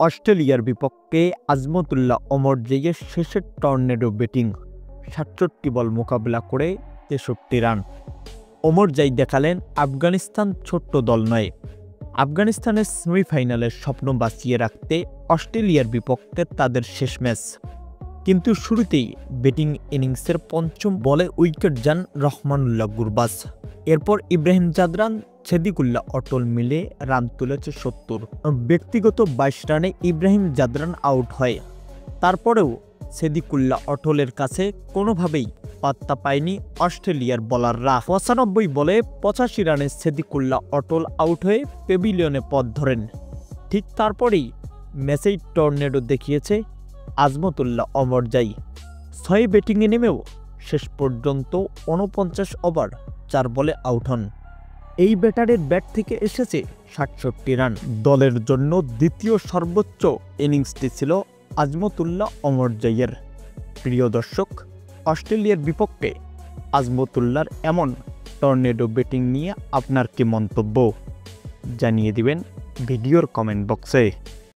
অস্ট্রেলিয়ার বিপক্ষে আজমতুল্লাহ অমরজেইয়ের শেষের টর্নেডো ব্যাটিং ৬৭ বল মোকাবেলা করে ৬৩ রান। অমরজেই দেখালেন আফগানিস্তান ছোট্ট দল নয়। আফগানিস্তানের সেমিফাইনালের স্বপ্ন বাঁচিয়ে রাখতে অস্ট্রেলিয়ার বিপক্ষে তাদের শেষ ম্যাচ। কিন্তু শুরুতেই ব্যাটিং ইনিংসের পঞ্চম বলে উইকেট যান রহমানুল্লাহ গুরবাজ। এরপর ইব্রাহিম জাদরান, ছেদিকুল্লাহ অটল মিলে রান তুলেছে ৭০। ব্যক্তিগত ২২ রানে ইব্রাহিম জাদরান আউট হয়। তারপরেও ছেদিকুল্লাহ অটলের কাছে কোনোভাবেই পাত্তা পায়নি অস্ট্রেলিয়ার বোলাররা। ৯৫ বলে ৮৫ রানে ছেদিকুল্লাহ অটল আউট হয়ে প্যাভিলিয়নে পথ ধরেন। ঠিক তারপরেই ম্যাচেই টর্নেডো দেখিয়েছে আজমতুল্লাহ অমরজেই। ৬ ব্যাটিংয়ে নেমেও শেষ পর্যন্ত ৪৯ ওভার ৪ বলে আউট হন। এই ব্যাটারের ব্যাট থেকে এসেছে ৬৭ রান। দলের জন্য দ্বিতীয় সর্বোচ্চ ইনিংসটি ছিল আজমতুল্লাহ অমরজেইয়ের। প্রিয় দর্শক, অস্ট্রেলিয়ার বিপক্ষে আজমতুল্লাহর এমন টর্নেডো ব্যাটিং নিয়ে আপনার কি মন্তব্য জানিয়ে দিবেন ভিডিওর কমেন্ট বক্সে।